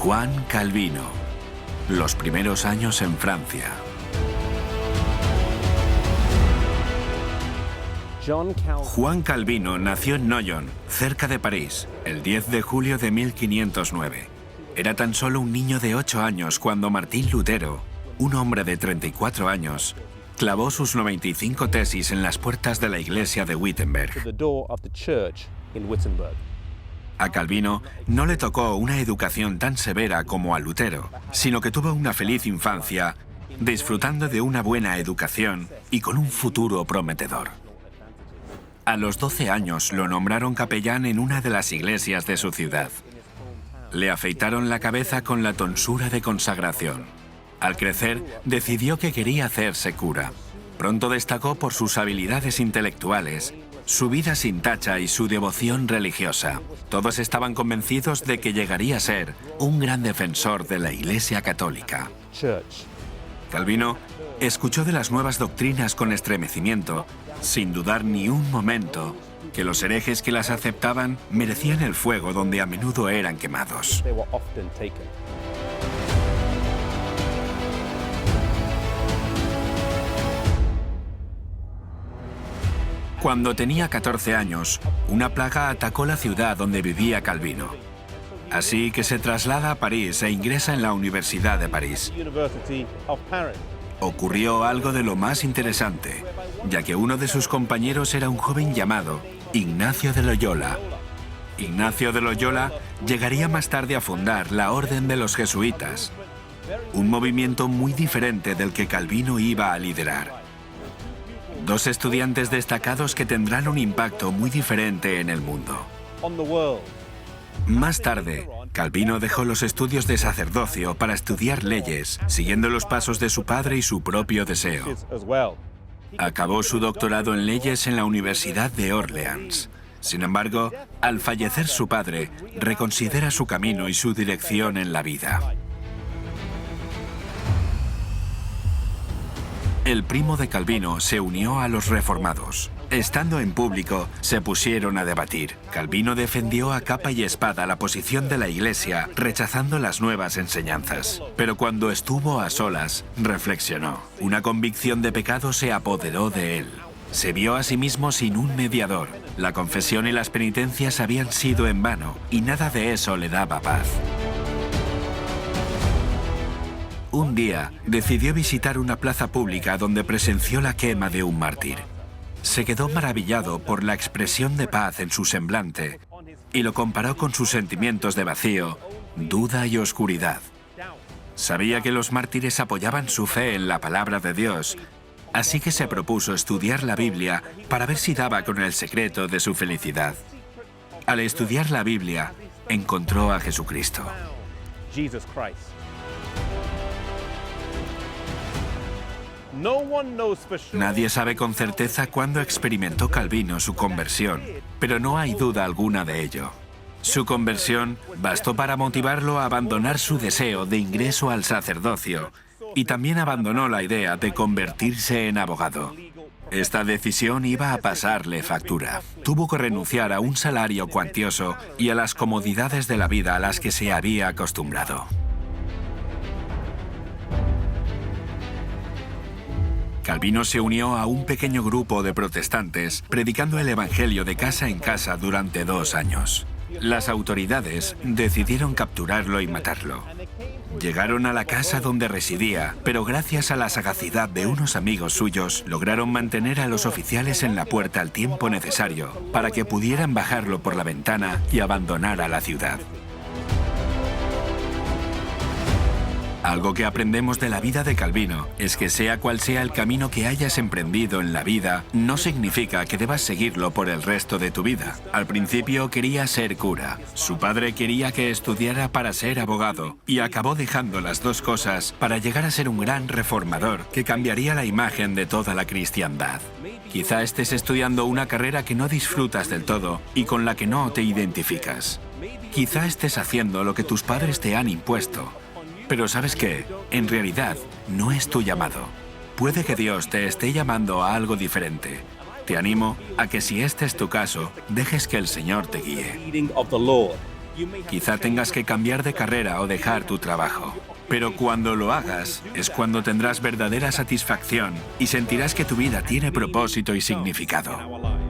Juan Calvino. Los primeros años en Francia. Juan Calvino nació en Noyon, cerca de París, el 10 de julio de 1509. Era tan solo un niño de 8 años cuando Martín Lutero, un hombre de 34 años, clavó sus 95 tesis en las puertas de la iglesia de Wittenberg. A Calvino no le tocó una educación tan severa como a Lutero, sino que tuvo una feliz infancia, disfrutando de una buena educación y con un futuro prometedor. A los 12 años lo nombraron capellán en una de las iglesias de su ciudad. Le afeitaron la cabeza con la tonsura de consagración. Al crecer, decidió que quería hacerse cura. Pronto destacó por sus habilidades intelectuales, su vida sin tacha y su devoción religiosa. Todos estaban convencidos de que llegaría a ser un gran defensor de la Iglesia Católica. Calvino escuchó de las nuevas doctrinas con estremecimiento, sin dudar ni un momento que los herejes que las aceptaban merecían el fuego donde a menudo eran quemados. Cuando tenía 14 años, una plaga atacó la ciudad donde vivía Calvino. Así que se traslada a París e ingresa en la Universidad de París. Ocurrió algo de lo más interesante, ya que uno de sus compañeros era un joven llamado Ignacio de Loyola. Ignacio de Loyola llegaría más tarde a fundar la Orden de los Jesuitas, un movimiento muy diferente del que Calvino iba a liderar. Dos estudiantes destacados que tendrán un impacto muy diferente en el mundo. Más tarde, Calvino dejó los estudios de sacerdocio para estudiar leyes, siguiendo los pasos de su padre y su propio deseo. Acabó su doctorado en leyes en la Universidad de Orleans. Sin embargo, al fallecer su padre, reconsidera su camino y su dirección en la vida. El primo de Calvino se unió a los reformados. Estando en público, se pusieron a debatir. Calvino defendió a capa y espada la posición de la Iglesia, rechazando las nuevas enseñanzas. Pero cuando estuvo a solas, reflexionó. Una convicción de pecado se apoderó de él. Se vio a sí mismo sin un mediador. La confesión y las penitencias habían sido en vano, y nada de eso le daba paz. Un día, decidió visitar una plaza pública donde presenció la quema de un mártir. Se quedó maravillado por la expresión de paz en su semblante y lo comparó con sus sentimientos de vacío, duda y oscuridad. Sabía que los mártires apoyaban su fe en la palabra de Dios, así que se propuso estudiar la Biblia para ver si daba con el secreto de su felicidad. Al estudiar la Biblia, encontró a Jesucristo. Nadie sabe con certeza cuándo experimentó Calvino su conversión, pero no hay duda alguna de ello. Su conversión bastó para motivarlo a abandonar su deseo de ingreso al sacerdocio y también abandonó la idea de convertirse en abogado. Esta decisión iba a pasarle factura. Tuvo que renunciar a un salario cuantioso y a las comodidades de la vida a las que se había acostumbrado. Calvino se unió a un pequeño grupo de protestantes, predicando el evangelio de casa en casa durante 2 años. Las autoridades decidieron capturarlo y matarlo. Llegaron a la casa donde residía, pero gracias a la sagacidad de unos amigos suyos, lograron mantener a los oficiales en la puerta el tiempo necesario para que pudieran bajarlo por la ventana y abandonar a la ciudad. Algo que aprendemos de la vida de Calvino es que sea cual sea el camino que hayas emprendido en la vida, no significa que debas seguirlo por el resto de tu vida. Al principio quería ser cura, su padre quería que estudiara para ser abogado y acabó dejando las dos cosas para llegar a ser un gran reformador que cambiaría la imagen de toda la cristiandad. Quizá estés estudiando una carrera que no disfrutas del todo y con la que no te identificas. Quizá estés haciendo lo que tus padres te han impuesto. Pero ¿sabes qué? En realidad, no es tu llamado. Puede que Dios te esté llamando a algo diferente. Te animo a que si este es tu caso, dejes que el Señor te guíe. Quizá tengas que cambiar de carrera o dejar tu trabajo. Pero cuando lo hagas, es cuando tendrás verdadera satisfacción y sentirás que tu vida tiene propósito y significado.